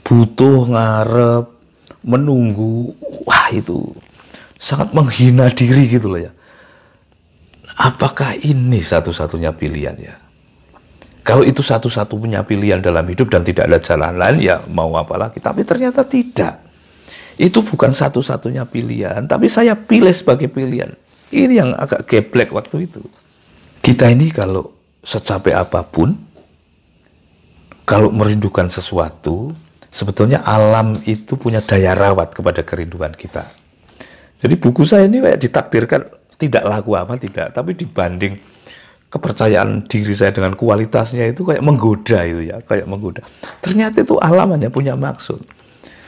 butuh, ngarep, menunggu, wah itu sangat menghina diri gitu loh ya. Apakah ini satu-satunya pilihan ya? Kalau itu satu-satunya pilihan dalam hidup dan tidak ada jalan lain, ya mau apa lagi. Tapi ternyata tidak. Itu bukan satu-satunya pilihan, tapi saya pilih sebagai pilihan. Ini yang agak geblek waktu itu. Kita ini kalau secapek apapun, kalau merindukan sesuatu, sebetulnya alam itu punya daya rawat kepada kerinduan kita. Jadi buku saya ini kayak ditakdirkan tidak laku apa, tidak. Tapi dibanding kepercayaan diri saya dengan kualitasnya itu kayak menggoda itu ya, kayak menggoda. Ternyata itu alam hanya punya maksud.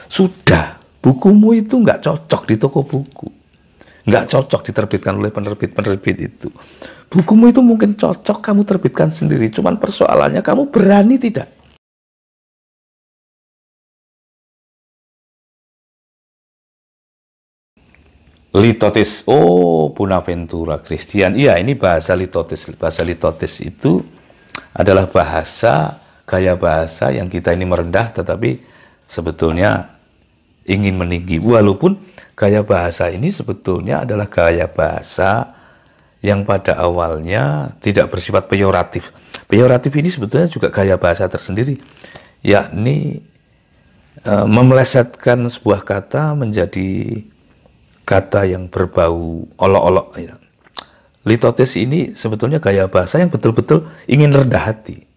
Sudah, bukumu itu nggak cocok di toko buku, nggak cocok diterbitkan oleh penerbit-penerbit itu. Bukumu itu mungkin cocok kamu terbitkan sendiri, cuman persoalannya kamu berani tidak. Litotes, oh Bonaventura Christian. Iya, ini bahasa litotes. Bahasa litotes itu adalah bahasa, gaya bahasa yang kita ini merendah, tetapi sebetulnya ingin meninggi. Walaupun gaya bahasa ini sebetulnya adalah gaya bahasa yang pada awalnya tidak bersifat peyoratif. Peyoratif ini sebetulnya juga gaya bahasa tersendiri, yakni memelesetkan sebuah kata menjadi kata yang berbau olok-olok. Litotes ini sebetulnya gaya bahasa yang betul-betul ingin rendah hati.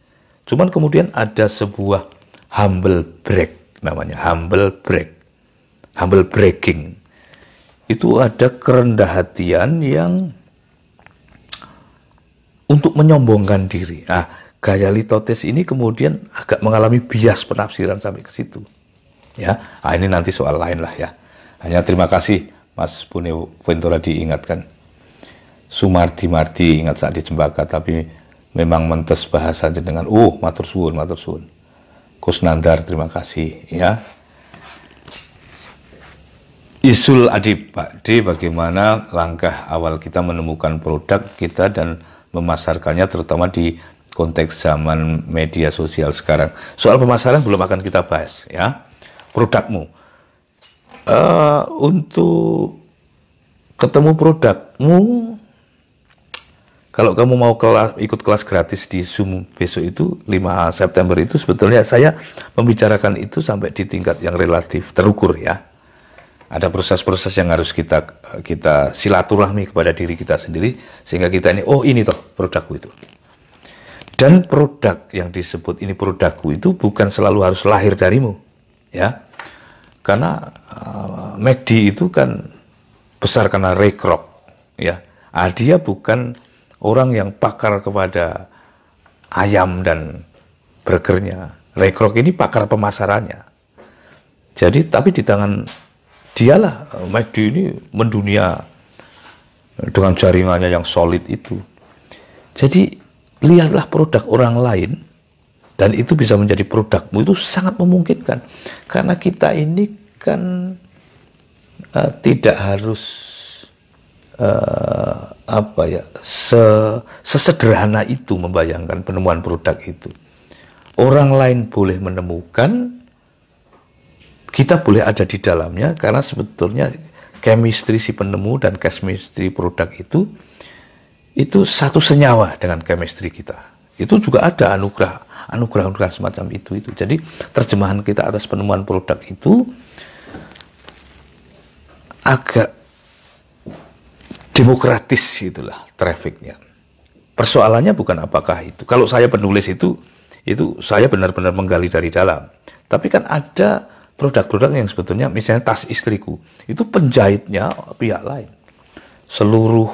Cuman kemudian ada sebuah humble break, namanya humble break, humble breaking. Itu ada kerendah hatian yang untuk menyombongkan diri. Gaya litotes ini kemudian agak mengalami bias penafsiran sampai ke situ. Ya, ini nanti soal lain lah ya. Hanya terima kasih Mas Bonaventura diingatkan. Sumardi ingat saat di Cempaka, tapi memang mentes bahasa dengan matur suwun, matur suwun. Kusnandar terima kasih ya. Isul Adib, Pak D, bagaimana langkah awal kita menemukan produk kita dan memasarkannya, terutama di konteks zaman media sosial sekarang. Soal pemasaran belum akan kita bahas ya. Produkmu. Untuk ketemu produkmu, kalau kamu mau ikut kelas gratis di Zoom besok itu 5 September itu, sebetulnya saya membicarakan itu sampai di tingkat yang relatif terukur ya. Ada proses-proses yang harus kita silaturahmi kepada diri kita sendiri, sehingga kita ini toh produkku itu. Dan produk yang disebut ini produkku itu bukan selalu harus lahir darimu ya. Karena McD itu kan besar karena Ray Kroc ya. Dia bukan orang yang pakar kepada ayam dan burgernya. Ray Kroc ini pakar pemasarannya. Jadi tapi di tangan dialah McD ini mendunia dengan jaringannya yang solid itu. Jadi lihatlah produk orang lain, dan itu bisa menjadi produkmu, itu sangat memungkinkan. Karena kita ini kan tidak harus sesederhana itu membayangkan penemuan produk itu. Orang lain boleh menemukan, kita boleh ada di dalamnya, karena sebetulnya chemistry si penemu dan chemistry produk itu satu senyawa dengan chemistry kita. Itu juga ada anugerah semacam itu. Jadi terjemahan kita atas penemuan produk itu agak demokratis itulah trafficnya. Persoalannya bukan apakah itu. Kalau saya penulis itu saya benar-benar menggali dari dalam. Tapi kan ada produk-produk yang sebetulnya, misalnya tas istriku, itu penjahitnya pihak lain. Seluruh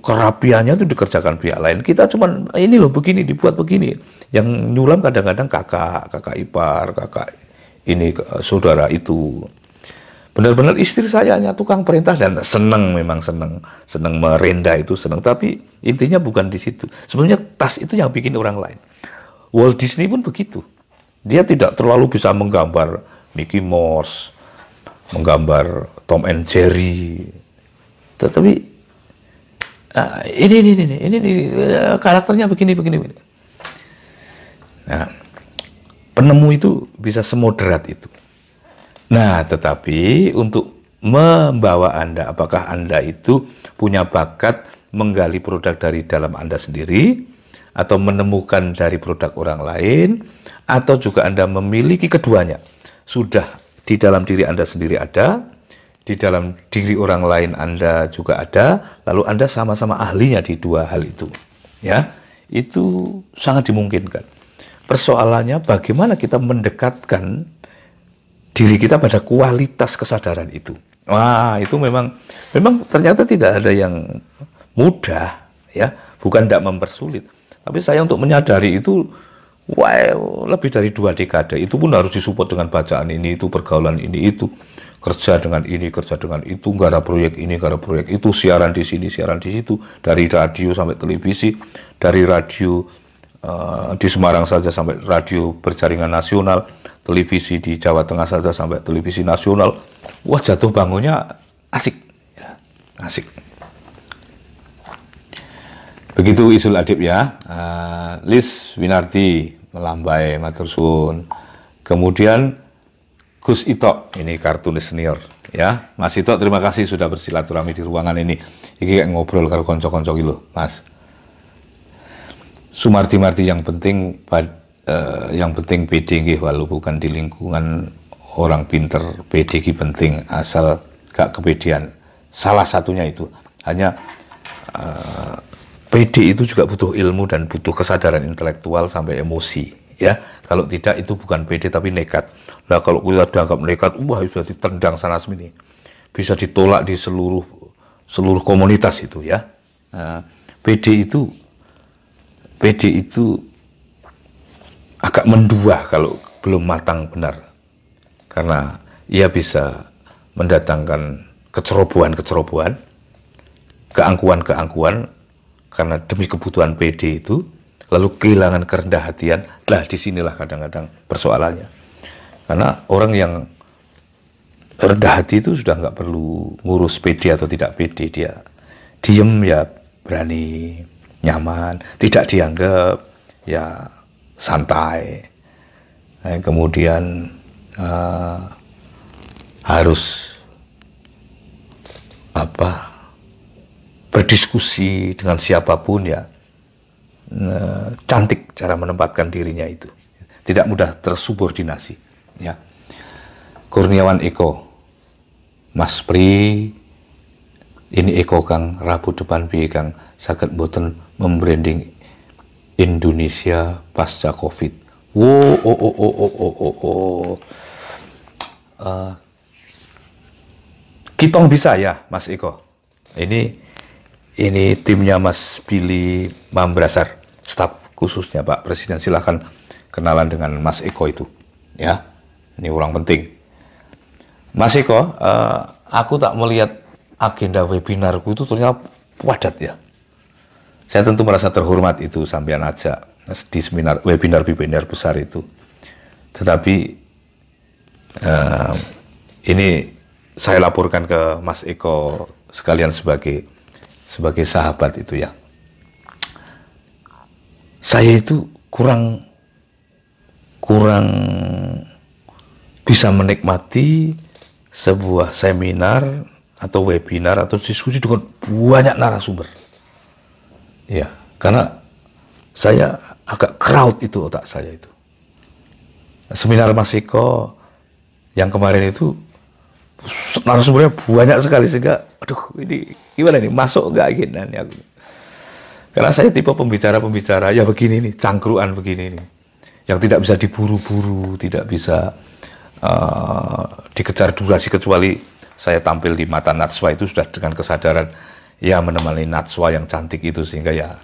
kerapiannya itu dikerjakan pihak lain. Kita cuman ini loh begini, dibuat begini. Yang nyulam kadang-kadang kakak ipar, kakak ini saudara itu. Benar-benar istri saya hanya tukang perintah dan memang seneng merendah itu seneng. Tapi intinya bukan di situ. Sebenarnya tas itu yang bikin orang lain. Walt Disney pun begitu. Dia tidak terlalu bisa menggambar Mickey Mouse, menggambar Tom and Jerry. Tetapi ini karakternya begini. Nah, penemu itu bisa semoderat itu. Nah, tetapi untuk membawa Anda, apakah Anda itu punya bakat menggali produk dari dalam Anda sendiri, atau menemukan dari produk orang lain, atau juga Anda memiliki keduanya. Sudah di dalam diri Anda sendiri ada, di dalam diri orang lain Anda juga ada, lalu Anda sama-sama ahlinya di dua hal itu. Ya, itu sangat dimungkinkan. Persoalannya bagaimana kita mendekatkan diri kita pada kualitas kesadaran itu. Wah, itu memang ternyata tidak ada yang mudah, ya. Bukan tidak mempersulit, tapi saya untuk menyadari itu, lebih dari 2 dekade. Itu pun harus disupport dengan bacaan ini, itu pergaulan ini, itu kerja dengan ini, kerja dengan itu, garap proyek ini, garap proyek itu, siaran di sini, siaran di situ, dari radio sampai televisi, dari radio di Semarang saja sampai radio berjaringan nasional, televisi di Jawa Tengah saja sampai televisi nasional. Wah, jatuh bangunnya asik, ya, asik. Begitu Isul Adib ya. Lis Winarti melambai matur suwun. Kemudian Gus Ito, ini kartunis senior ya. Mas Ito, terima kasih sudah bersilaturahmi di ruangan ini. Iki kayak ngobrol karo konco-konco iki lho, Mas. Sumarti-marti yang penting PD nggih, walau bukan di lingkungan orang pinter, PD ki penting asal gak kepedean. Salah satunya itu hanya PD itu juga butuh ilmu dan butuh kesadaran intelektual sampai emosi, ya. Kalau tidak itu bukan PD tapi nekat. Nah, kalau kita dianggap nekat, wah bisa ditendang sana sini, bisa ditolak di seluruh komunitas itu, ya. PD itu agak mendua kalau belum matang benar, karena ia bisa mendatangkan kecerobohan, keangkuhan, karena demi kebutuhan PD itu, lalu kehilangan kerendah hatian. Lah, disinilah kadang-kadang persoalannya, karena orang yang rendah hati itu sudah nggak perlu ngurus PD atau tidak PD, dia diem ya berani, nyaman, tidak dianggap ya santai. Kemudian harus berdiskusi dengan siapapun ya, cantik cara menempatkan dirinya itu, tidak mudah tersubordinasi, ya. Kurniawan Eko, Mas Pri, ini Eko Kang, Rabu depan piye Kang, saged boten membranding Indonesia pasca Covid. Kitong bisa ya Mas Eko. Ini timnya Mas Billy Mambrasar, staf khususnya Pak Presiden. Silahkan kenalan dengan Mas Eko itu, ya. Ini orang penting. Mas Eko, aku tak melihat agenda webinarku itu ternyata padat ya. Saya tentu merasa terhormat itu sampean ajak di webinar besar itu. Tetapi ini saya laporkan ke Mas Eko sekalian sebagai sahabat itu ya. Saya itu kurang bisa menikmati sebuah seminar atau webinar atau diskusi dengan banyak narasumber. Ya, karena saya agak crowd itu otak saya itu. Seminar Mas Eko yang kemarin itu narasumbernya banyak sekali, sehingga aduh ini gimana nih, masuk nggak gitu nih aku. Karena saya tipe pembicara ya begini nih, cangkruan begini nih, yang tidak bisa diburu-buru, tidak bisa dikejar durasi, kecuali saya tampil di mata Natswa itu sudah dengan kesadaran ya menemani Natswa yang cantik itu, sehingga ya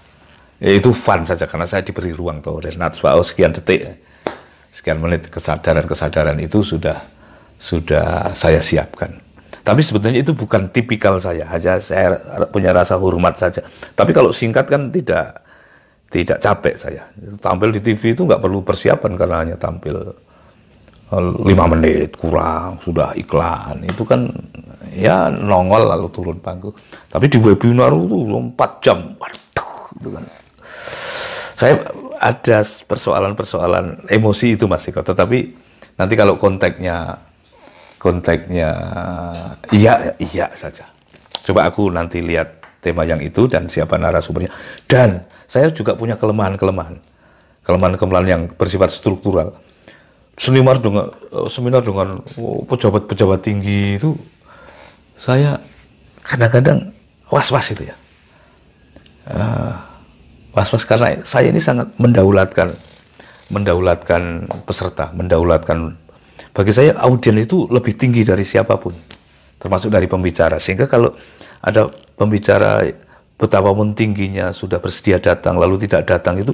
itu fun saja karena saya diberi ruang tuh dari Natswa, sekian detik, sekian menit, kesadaran itu sudah saya siapkan. Tapi sebetulnya itu bukan tipikal saya, hanya saya punya rasa hormat saja. Tapi kalau singkat kan tidak capek saya. Tampil di TV itu nggak perlu persiapan karena hanya tampil 5 menit kurang sudah iklan. Itu kan ya nongol lalu turun panggung. Tapi di webinar itu 4 jam, waduh, itu kan. Saya ada persoalan-persoalan emosi itu Mas Eko, tetapi nanti kalau konteksnya iya saja. Coba aku nanti lihat tema yang itu dan siapa narasumbernya. Dan saya juga punya kelemahan yang bersifat struktural. Seminar dengan pejabat-pejabat tinggi itu, saya kadang-kadang was-was itu ya. Was-was karena saya ini sangat mendaulatkan peserta, bagi saya audien itu lebih tinggi dari siapapun, termasuk dari pembicara. Sehingga kalau ada pembicara betapapun tingginya sudah bersedia datang lalu tidak datang, itu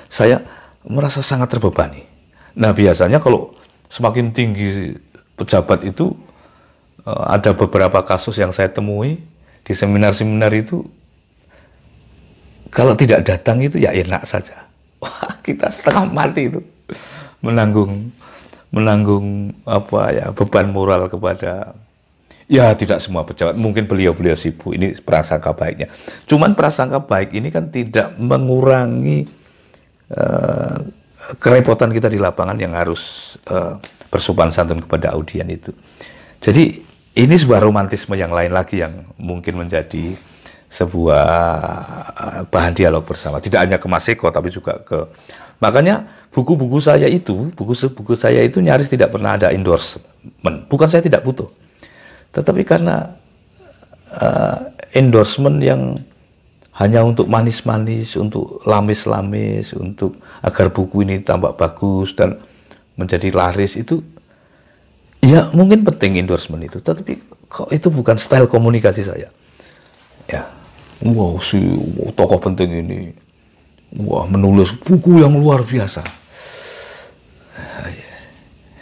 saya merasa sangat terbebani. Nah, biasanya kalau semakin tinggi pejabat itu, ada beberapa kasus yang saya temui di seminar-seminar itu, kalau tidak datang itu ya enak saja. Wah, kita setengah mati itu menanggung beban moral kepada, ya tidak semua pejabat, mungkin beliau sibuk, ini prasangka baiknya. Cuman prasangka baik ini kan tidak mengurangi kerepotan kita di lapangan yang harus bersopan santun kepada audien itu. Jadi ini sebuah romantisme yang lain lagi yang mungkin menjadi sebuah bahan dialog bersama. Tidak hanya ke Mas Eko, tapi juga ke... Makanya buku-buku saya itu nyaris tidak pernah ada endorsement. Bukan saya tidak butuh, tetapi karena endorsement yang hanya untuk manis-manis, untuk lamis-lamis, untuk agar buku ini tambah bagus dan menjadi laris, itu ya mungkin penting endorsement itu, tetapi kok itu bukan style komunikasi saya. Ya, wow, si tokoh penting ini, wah, menulis buku yang luar biasa.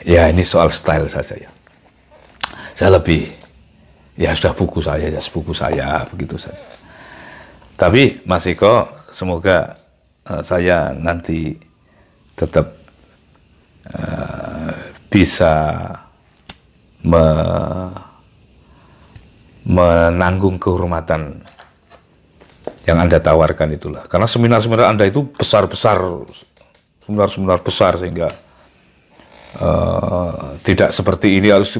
Ya, ini soal style saja ya. Saya lebih, ya sudah buku saya, begitu saja. Tapi Mas Eko, semoga saya nanti tetap bisa menanggung kehormatan yang Anda tawarkan itulah. Karena seminar-seminar Anda itu besar-besar, seminar-seminar besar, sehingga tidak seperti ini harus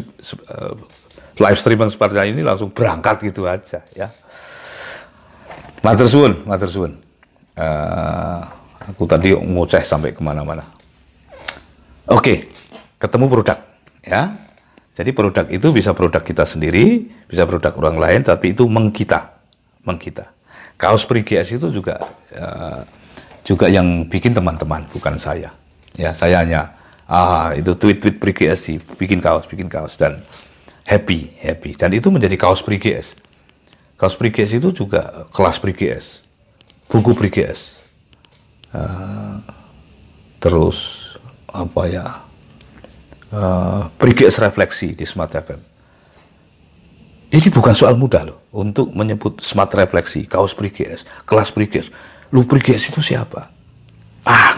live streaming seperti ini langsung berangkat gitu aja ya. Matur suwun. Aku tadi ngoceh sampai kemana-mana. Oke, ketemu produk ya. Jadi produk itu bisa produk kita sendiri, bisa produk orang lain, tapi itu mengkita. Kaos Prigias itu juga yang bikin teman-teman, bukan saya. Ya, saya hanya itu tweet Prigias sih, bikin kaos dan happy. Dan itu menjadi kaos Prigias. Kaos Prigias itu juga kelas Prigias, buku Prigias, terus Prigias refleksi di Smart FM. Ini bukan soal mudah loh, untuk menyebut Smart refleksi, kaos Prigias, kelas Prigias. Lu Prigias itu siapa?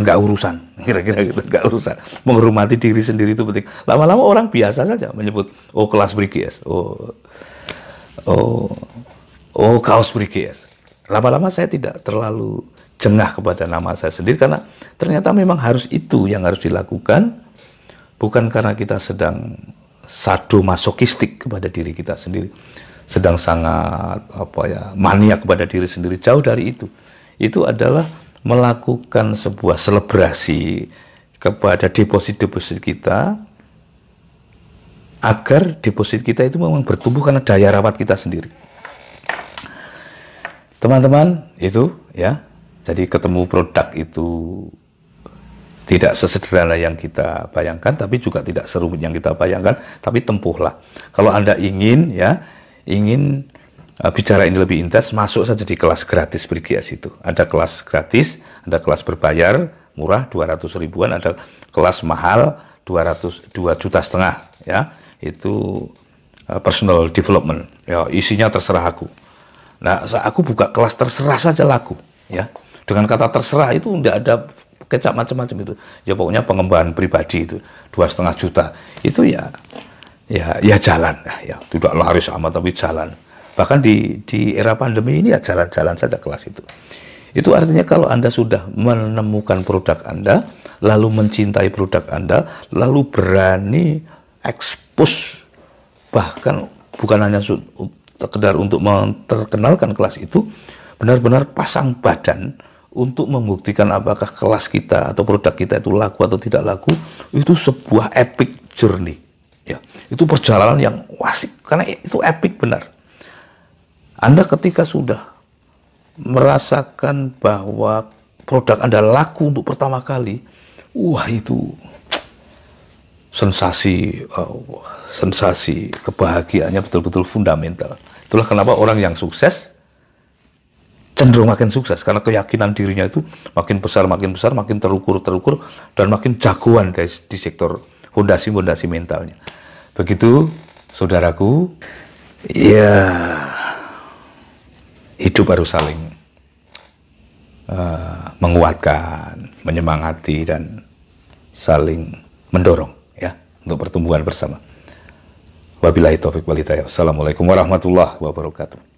Nggak urusan, kira-kira gitu, nggak urusan. Menghormati diri sendiri itu penting. Lama-lama orang biasa saja menyebut, kelas Prigias, kaos Prigias. Lama-lama saya tidak terlalu jengah kepada nama saya sendiri, karena ternyata memang harus itu yang harus dilakukan, bukan karena kita sedang sadomasokistik kepada diri kita sendiri, sedang sangat maniak kepada diri sendiri. Jauh dari itu. Itu adalah melakukan sebuah selebrasi kepada deposit kita, agar deposit kita itu memang bertumbuh karena daya rawat kita sendiri. Teman-teman, itu ya. Jadi ketemu produk itu tidak sesederhana yang kita bayangkan, tapi juga tidak serumit yang kita bayangkan, tapi tempuhlah. Kalau Anda ingin bicara ini lebih intens, masuk saja di kelas gratis Prigias itu. Ada kelas gratis, ada kelas berbayar murah 200 ribuan, ada kelas mahal 2,5 juta ya. Itu personal development. Ya, isinya terserah aku. Nah, aku buka kelas terserah saja laku, ya. Dengan kata terserah itu tidak ada kecap macam-macam itu. Ya pokoknya pengembangan pribadi itu 2,5 juta. Itu ya jalan, ya tidak laris amat tapi jalan. Bahkan di era pandemi ini ya jalan-jalan saja kelas itu. Itu artinya kalau Anda sudah menemukan produk Anda, lalu mencintai produk Anda, lalu berani ekspos, bahkan bukan hanya sekedar untuk memperkenalkan kelas itu, benar-benar pasang badan untuk membuktikan apakah kelas kita atau produk kita itu laku atau tidak laku. Itu sebuah epic journey. Ya, itu perjalanan yang wasik, karena itu epic benar. Anda ketika sudah merasakan bahwa produk Anda laku untuk pertama kali, wah itu sensasi kebahagiaannya betul-betul fundamental. Itulah kenapa orang yang sukses cenderung makin sukses, karena keyakinan dirinya itu makin besar, makin terukur, dan makin jagoan di sektor fondasi mentalnya. Begitu, saudaraku, ya hidup harus saling menguatkan, menyemangati, dan saling mendorong ya untuk pertumbuhan bersama. Wabillahi taufiq wal hidayah. Assalamualaikum warahmatullahi wabarakatuh.